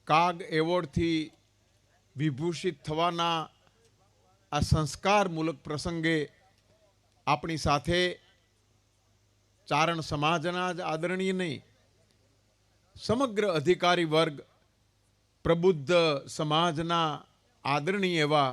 કાગ એવોર્ડથી વિભૂષિત થવાના આ સંસ્કારમૂલક પ્રસંગે આપણી સાથે ચારણ સમાજના જ આદરણીય નહીં, સમગ્ર અધિકારી વર્ગ, પ્રબુદ્ધ સમાજના આદરણીય એવા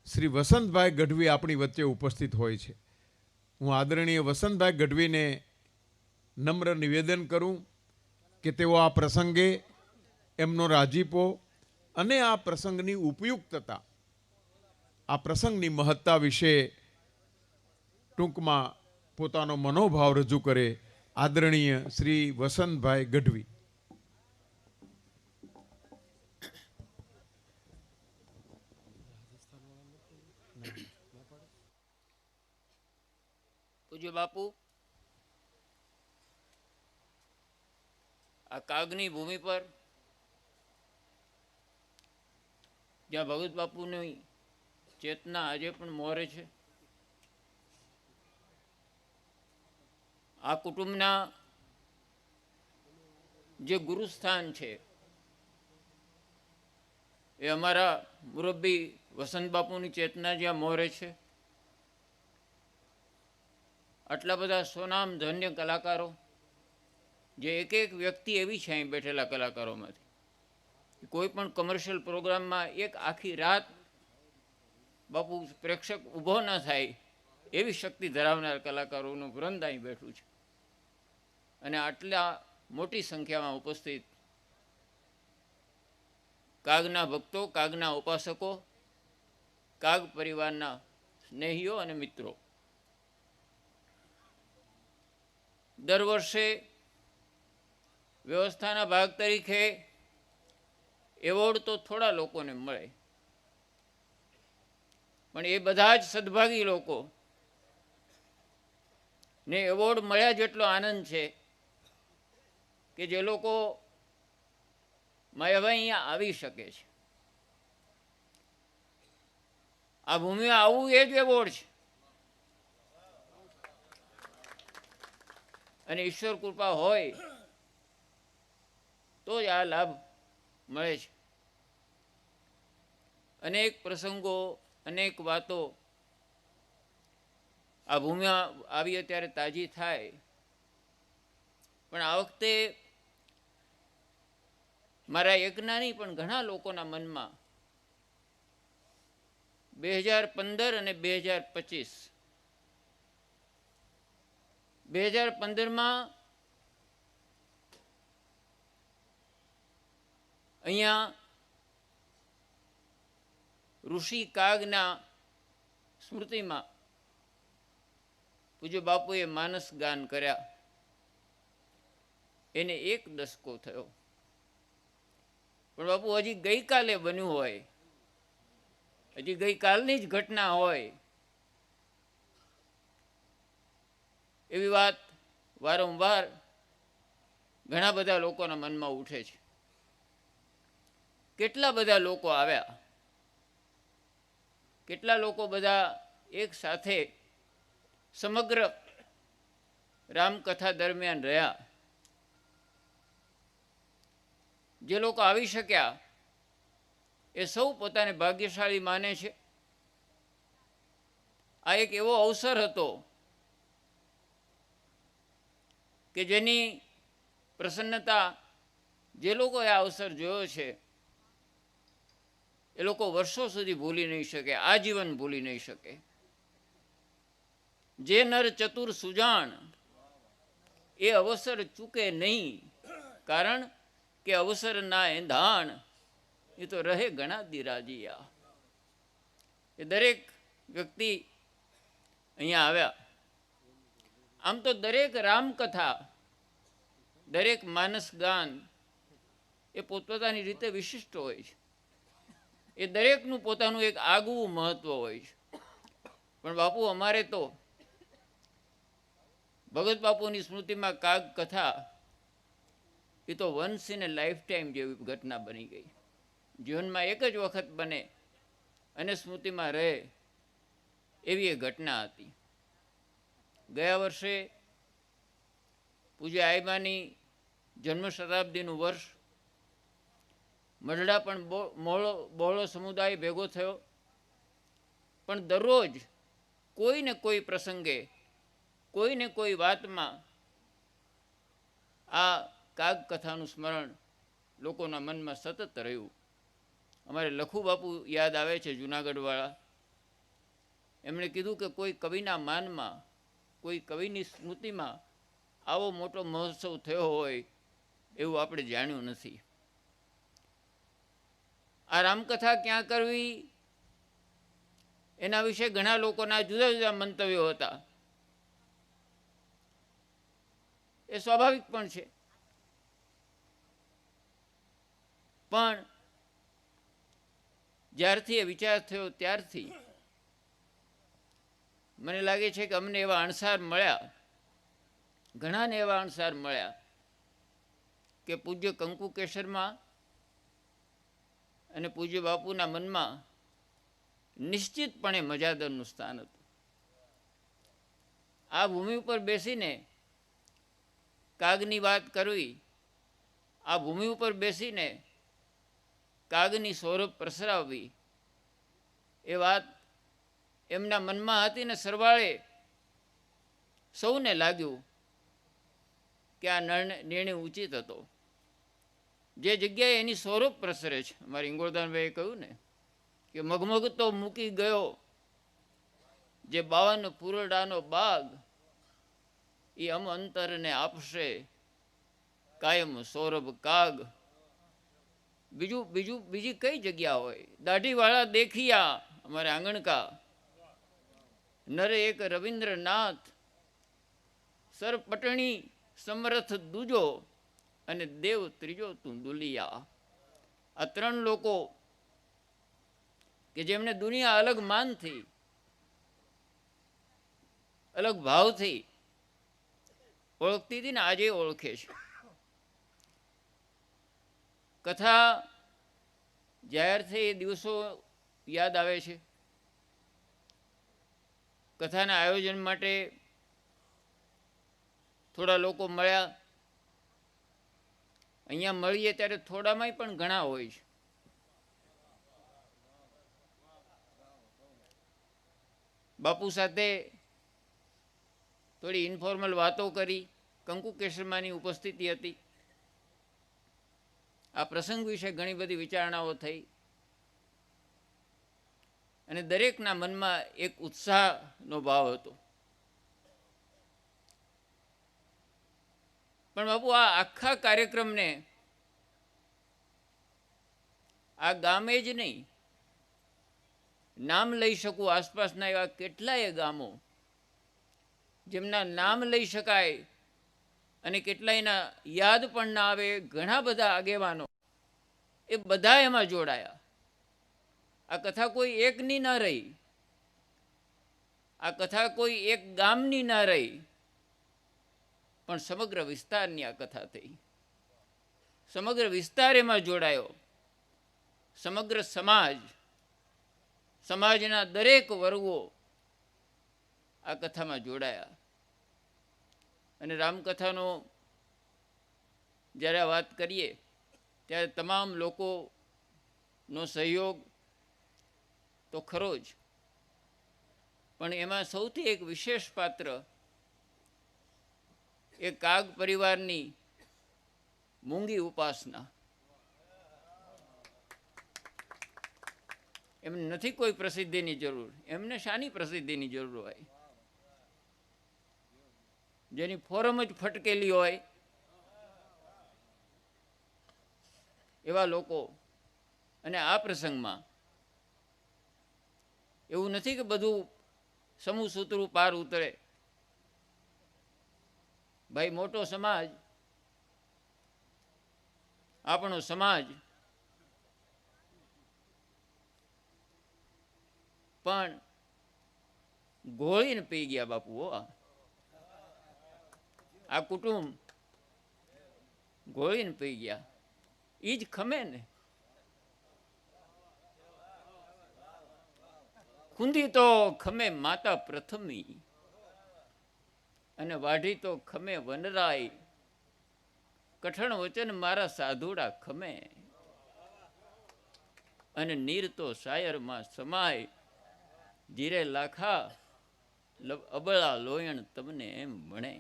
શ્રી વસંતભાઈ ગઢવી આપણી વચ્ચે ઉપસ્થિત હોય છે. હું આદરણીય વસંતભાઈ ગઢવીને નમ્ર નિવેદન કરું કે તેઓ આ પ્રસંગે એમનો રાજીપો અને આ પ્રસંગની ઉપયુક્તતા, આ પ્રસંગની મહત્તા વિશે ટૂંકમાં પોતાનો મનોભાવ રજૂ કરે. આદરણીય શ્રી વસંતભાઈ ગઢવી. પૂજ્ય બાપુ, આ કાગની ભૂમિ પર જ્યાં ભગત બાપુની ચેતના આજે પણ મોરે છે, આ કુટુંબના જે ગુરુસ્થાન છે એ અમારા મુરબ્બી વસંત બાપુની ચેતના જ્યાં મોરે છે, આટલા બધા સોનામ ધન્ય કલાકારો, જે એક એક વ્યક્તિ એવી છે અહીં બેઠેલા કલાકારોમાંથી, કોઈ પણ કમર્શિયલ પ્રોગ્રામમાં એક આખી રાત બાપુ પ્રેક્ષક ઊભો ન થાય એવી શક્તિ ધરાવનાર કલાકારોનું વૃંદ અહીં બેઠું છે. અને આટલા મોટી સંખ્યામાં ઉપસ્થિત કાગના ભક્તો, કાગના ઉપાસકો, કાગ પરિવારના સ્નેહીઓ અને મિત્રો, દર વર્ષે વ્યવસ્થાના ભાગ તરીકે એવોર્ડ તો થોડા લોકોને મળે, પણ એ બધા જ સદભાગી લોકો ને એવોર્ડ મળ્યા જેટલો આનંદ છે કે જે લોકો માયાભાઈ અહીંયા આવી શકે છે. આ ભૂમિમાં આવવું એ જ એવોર્ડ છે. અને ઈશ્વર કૃપા હોય તો જ આ લાભ મળે છે. અનેક પ્રસંગો, અનેક વાતો આ ભૂમિમાં આવીએ ત્યારે તાજી થાય, પણ આ વખતે મારા એકના નહીં પણ ઘણા લોકોના મનમાં 2015 અને 2025, 2015માં અહીંયા ઋષિ કાગના સ્મૃતિમાં પૂજ્ય બાપુએ માનસ ગાન કર્યા, એને 1 દશકો થયો. પણ બાપુ હજી ગઈકાલે બન્યું હોય, હજી ગઈકાલની જ ઘટના હોય એવી વાત વારંવાર ઘણા બધા લોકોના મનમાં ઉઠે છે. કેટલા બધા લોકો આવ્યા, કેટલા લોકો બધા એક સાથે સમગ્ર રામકથા દરમિયાન રહ્યા. જે લોકો આવી શક્યા એ સૌ પોતાને ભાગ્યશાળી માને છે. આ એક એવો અવસર હતો કે જેની પ્રસન્નતા જે લોકોએ આ અવસર જોયો છે એ લોકો વર્ષો સુધી ભૂલી નહીં શકે, આજીવન ભૂલી નહીં શકે. જે નર ચતુર સુજાણ એ અવસર ચૂકે નહીં, કારણ કે અવસરના એંધાણ એ તો રહે ઘણા દિરાજીયા. એ દરેક વ્યક્તિ અહીંયા આવ્યા. આમ તો દરેક રામકથા, દરેક માનસ ગાન એ પોતપોતાની રીતે વિશિષ્ટ હોય છે. એ દરેકનું પોતાનું એક આગવું મહત્વ હોય છે. પણ બાપુ, અમારે તો ભગત બાપુની સ્મૃતિમાં કાગ કથા એ તો once in A life time જેવી ઘટના બની ગઈ. જીવનમાં એક જ વખત બને અને સ્મૃતિમાં રહે એવી એ ઘટના હતી. ગયા વર્ષે પૂજ્ય આઈબાની જન્મ શતાબ્દીનું વર્ષ મઢડા પણ બહોળો સમુદાય ભેગો થયો, પણ દરરોજ કોઈને કોઈ પ્રસંગે કોઈને કોઈ વાતમાં આ કાગ કથાનું સ્મરણ લોકોના મનમાં સતત રહ્યું. અમારે લખુ બાપુ યાદ આવે છે, જુનાગઢવાળા. એમણે કીધું કે કોઈ કવિના માનમાં, કોઈ કવિની સ્મૃતિમાં આવો મોટો મહોત્સવ થયો હોય એવું આપણે જાણ્યું નથી. આ રામકથા ક્યાં કરવી એના વિશે ઘણા લોકોના જુદા જુદા મંતવ્યો હતા. એ સ્વાભાવિક પણ છે, પણ જ્યારથી એ વિચાર થયો ત્યારથી મને લાગે છે કે અમને એવા અણસાર મળ્યા, ઘણાને એવા અણસાર મળ્યા કે પૂજ્ય કંકુ કેસરમાં અને પૂજ્ય બાપુના મનમાં નિશ્ચિતપણે મજાદરનું સ્થાન હતું. આ ભૂમિ ઉપર બેસીને કાગની વાત કરવી, આ ભૂમિ ઉપર બેસીને કાગની સૌરભ પ્રસરાવવી, એ વાત એમના મનમાં હતી ને સરવાળે સૌને લાગ્યું કે આ નિર્ણય ઉચિત હતો. જે જગ્યાએ એની સૌરભ પ્રસરે છે, અમારી ઇંગોળદાનભાઈએ કહ્યું ને કે મગમગ તો મૂકી ગયો જે 52 ફૂલડાનો બાગ, એ અંતરને આપશે કાયમ સૌરભ કાગ. બીજી કઈ જગ્યા હોય? દાઢીવાળા દેખિયા, અમારે આંગણકા. નરે એક રવિન્દ્રનાથ, સર પટણી સમરથ દૂજો, અને દેવ ત્રીજો તું દુલિયા. આ 3 લોકો કે જેમને દુનિયા અલગ માનથી, અલગ ભાવથી ઓળખતી હતી ને આજે ઓળખે છે. કથા જાહેર થઈ એ દિવસો યાદ આવે છે. કથાના આયોજન માટે થોડા લોકો મળ્યા. અહીંયા મળીએ ત્યારે થોડામાંય પણ ઘણા હોય છે. બાપુ સાથે થોડી ઇન્ફોર્મલ વાતો કરી. કંકુ કેસરમાની ઉપસ્થિતિ હતી. આ પ્રસંગ વિશે ઘણી બધી વિચારણાઓ થઈ અને દરેકના મનમાં એક ઉત્સાહનો ભાવ હતો. પણ બાપુ આ આખા કાર્યક્રમને આ ગામે જ નહીં, નામ લઈ શકું આસપાસના એવા કેટલાય ગામો જેમના નામ લઈ શકાય અને કેટલાયના યાદ પણ ના આવે, ઘણા બધા આગેવાનો એ બધા એમાં જોડાયા. આ કથા કોઈ એકની ના રહી, આ કથા કોઈ એક ગામની ના રહી, પણ સમગ્ર વિસ્તારની આ કથા થઈ. સમગ્ર વિસ્તાર એમાં જોડાયો. સમગ્ર સમાજના દરેક વર્ગો આ કથામાં જોડાયા. અને રામકથાનો જ્યારે આ વાત કરીએ ત્યારે તમામ લોકોનો સહયોગ તો ખરો જ, પણ એમાં સૌથી એક વિશેષ પાત્ર એ કાગ પરિવારની મૂંગી ઉપાસના. એમને નથી કોઈ પ્રસિદ્ધિની જરૂર, એમને શાની પ્રસિદ્ધિની જરૂર હોય? જેની ફોરમ જ ફટકેલી હોય એવા લોકો. અને આ પ્રસંગમાં એવું નથી કે બધું સમૂહ સૂતરું પાર ઉતરે. ભાઈ, મોટો સમાજ, આપણો સમાજ પણ ગોળીને પી ગયા બાપુ. આ કુટુંબ ગોળીને પી ગયા. એ જ ખમે ને. ખૂંદી તો ખમે માતા પ્રથમી, અને વાઢી તો ખમે વનરાય, કઠણ વચન મારા સાધુડા ખમે. અને નીર તો શાયરમાં સમાય, ધીરે લાખા અબળા લોયણ તમને એમ ભણે.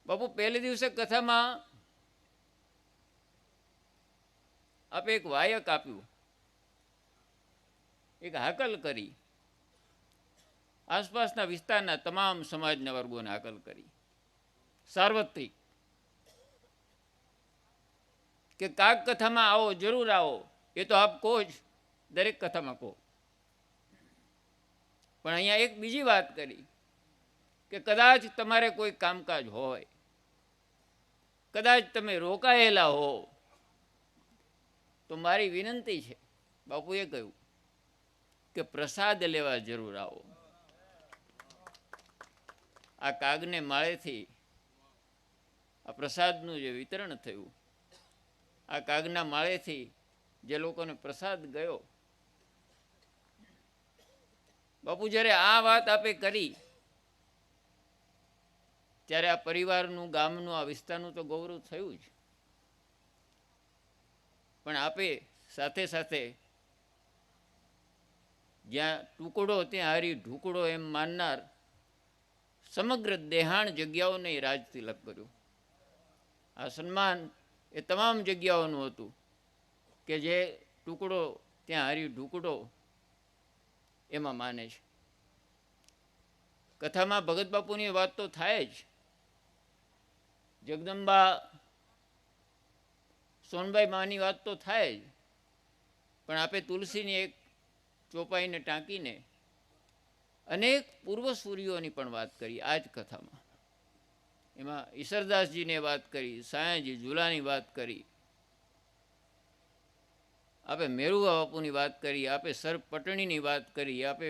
બાપુ પહેલે દિવસે કથામાં આપે એક વાયક આપ્યું, એક હાકલ કરી, આસપાસના વિસ્તારના તમામ સમાજના વર્ગોને હાકલ કરી, સાર્વત્રિક, કે કાગ કથામાં આવો, જરૂર આવો. એ તો આપ કહો જ, દરેક કથામાં કહો. પણ અહીંયા એક બીજી વાત કરી કે કદાચ તમારે કોઈ કામકાજ હોય, કદાચ તમે રોકાયેલા હો, તો મારી વિનંતી છે, બાપુએ કહ્યું કે પ્રસાદ લેવા જરૂર આવો. આ કાગને માળેથી આ પ્રસાદનું જે વિતરણ થયું, આ કાગના માળેથી જે લોકોને પ્રસાદ ગયો, બાપુ જ્યારે આ વાત આપે કરી ત્યારે આ પરિવારનું, ગામનું, આ વિસ્તારનું તો ગૌરવ થયું જ. પણ આપે સાથે સાથે જ્યાં ટુકડો ત્યાં હારી ઢુકડો એમ માનનાર સમગ્ર દેહાણ જગ્યાઓને રાજ તિલક કર્યું. આ સન્માન એ તમામ જગ્યાઓનું હતું કે જે ટુકડો ત્યાં હારી ઢુકડો એમાં માને છે. કથામાં ભગત બાપુની વાત તો થાય જ, જગદંબા સોનબાઈ માની વાત તો થાય જ, પણ આપે તુલસીની એક ચોપાઈને ટાંકીને અનેક પૂર્વસૂરીઓની પણ વાત કરી આ જ કથામાં. એમાં ઈશ્વરદાસજીને વાત કરી, સાયાજી ઝુલાની વાત કરી, આપે મેરુવા બાપુની વાત કરી, આપે સર પટણીની વાત કરી, આપે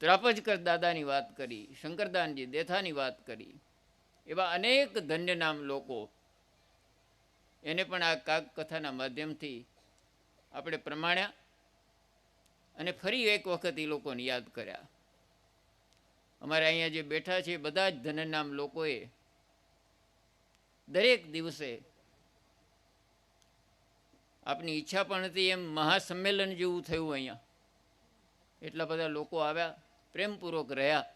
ત્રાપજકર દાદાની વાત કરી, શંકરદાનજી દેથાની વાત કરી. એવા અનેક ધન્ય નામ લોકો એને પણ આ કાગ કથાના માધ્યમથી આપણે પ્રમાણ્યા અને ફરી એક વખત એ લોકોને યાદ કર્યા. અમારે અહીંયા જે બેઠા છે બધા જ ધન્ય નામ લોકોએ દરેક દિવસે, આપની ઈચ્છા પણ હતી એમ મહાસંમેલન જેવું થયું અહીંયા, એટલા બધા લોકો આવ્યા, પ્રેમપૂર્વક રહ્યા.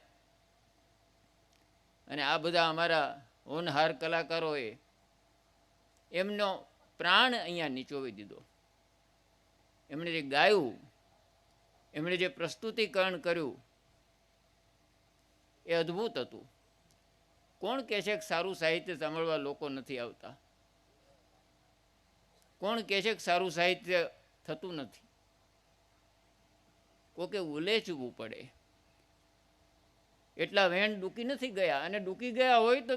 અને આ બધા અમારા હોનહાર કલાકારોએ એમનો પ્રાણ અહીંયા નીચોવી દીધો. એમણે જે ગાયું, એમણે જે પ્રસ્તુતિકરણ કર્યું એ અદ્ભુત હતું. કોણ કહે છે કે સારું સાહિત્ય સાંભળવા લોકો નથી આવતા? કોણ કહે છે કે સારું સાહિત્ય થતું નથી? કોકે ઉલેચવું પડે. એટલા વેણ ડૂકી નથી ગયા, અને ડૂકી ગયા હોય તો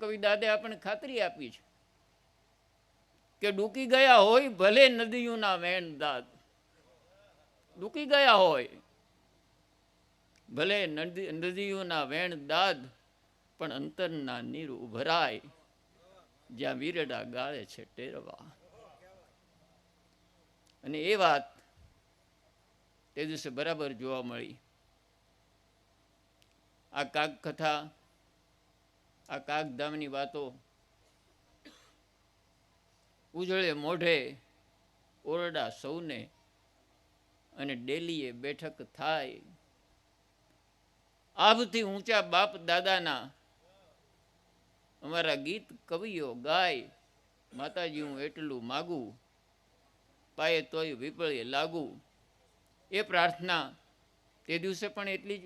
કવિ દાદે આપણને ખાતરી આપી છે કે ડૂકી ગયા હોય ભલે નદીઓના વેણ દાદ, ડૂકી ગયા હોય ભલે નદીઓના વેણ દાદ, પણ અંતરના નીર ઉભરાય જ્યાં વીરડા ગાળે છે ટેરવા. અને એ વાત તે દિવસે બરાબર જોવા મળી. આ કાગ કથા, આ કાગધામની વાતો ઉજળે મોઢે ઓરડા સૌને, અને ડેલીએ બેઠક થાય. આભથી ઊંચા બાપ દાદાના અમારા ગીત કવિઓ ગાય, માતાજી હું એટલું માગું, પાયે તોય વિપળે લાગુ. એ પ્રાર્થના તે દિવસે પણ એટલી જ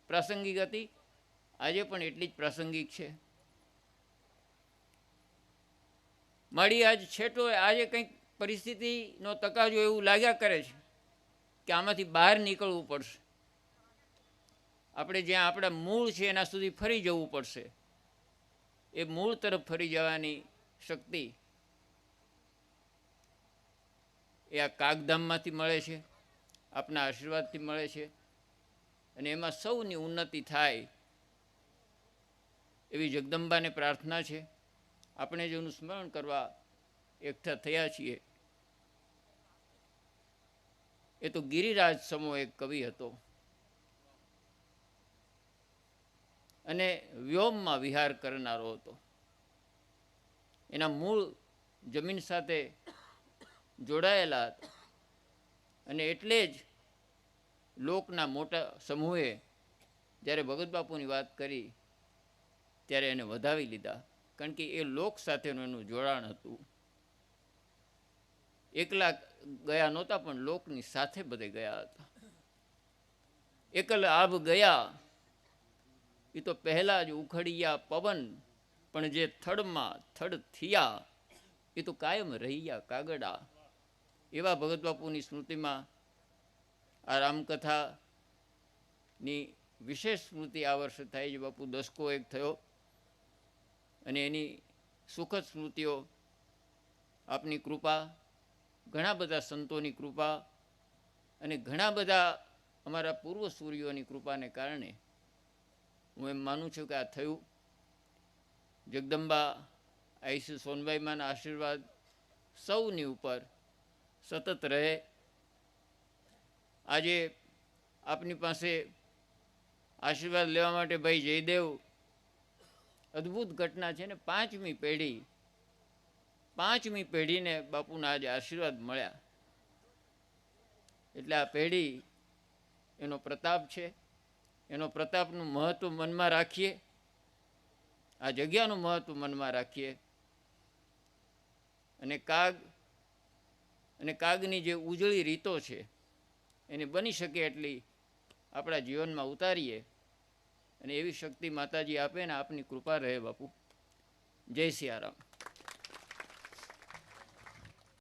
પ્રાસંગિક હતી, આજે પણ એટલી જ પ્રાસંગિક છે. મારી આજ છેટો આજે કંઈક પરિસ્થિતિનો તકાજો એવું લાગ્યા કરે છે કે આમાંથી બહાર નીકળવું પડશે. આપણે જ્યાં આપણા મૂળ છે એના સુધી ફરી જવું પડશે. એ મૂળ તરફ ફરી જવાની શક્તિ એ આ કાગધામમાંથી મળે છે, આપના આશીર્વાદથી મળે છે. અને એમાં સૌની ઉન્નતિ થાય એવી જગદંબાને પ્રાર્થના છે. આપણે જેનું સ્મરણ કરવા એકઠા થયા છીએ એ તો ગિરિરાજ સમો એક કવિ હતો, અને વ્યોમમાં વિહાર કરનારો હતો. એના મૂળ જમીન સાથે જોડાયેલા હતા. અને એટલે જ લોકના મોટા સમૂહે જ્યારે ભગત બાપુની વાત કરી ત્યારે એને વધાવી લીધા, કારણ કે એ લોક સાથેનું એનું જોડાણ હતું. એકલા ગયા નહોતા, પણ લોકની સાથે બધે ગયા હતા. એકલ આભ ગયા એ તો પહેલા જ ઉખડ્યા પવન, પણ જે થડમાં થડ થયા એ તો કાયમ રહ્યા કાગડા. એવા ભગત બાપુની સ્મૃતિમાં આ રામકથાની વિશેષ સ્મૃતિ આ વર્ષે થાય છે. બાપુ દસકો એક થયો અને એની સુખદ સ્મૃતિઓ આપની કૃપા, ઘણા બધા સંતોની કૃપા અને ઘણા બધા અમારા પૂર્વસૂરીઓની કૃપાને કારણે હું એમ માનું છું કે આ થયું. જગદંબા આઈસી સોનબાઈમાંના આશીર્વાદ સૌની ઉપર સતત રહે. આજે આપની પાસે આશીર્વાદ લેવા માટે ભાઈ જયદેવ, અદ્ભુત ઘટના છે ને, પાંચમી પેઢીને બાપુના આજે આશીર્વાદ મળ્યા. એટલે આ પેઢી એનો પ્રતાપ છે. એનો પ્રતાપનું મહત્ત્વ મનમાં રાખીએ, આ જગ્યાનું મહત્ત્વ મનમાં રાખીએ અને કાગની જે ઉજળી રીતો છે એને બની શકે એટલી આપણા જીવનમાં ઉતારીએ અને એવી શક્તિ માતાજી આપે ને આપની કૃપા રહે. બાપુ જય સિયારામ.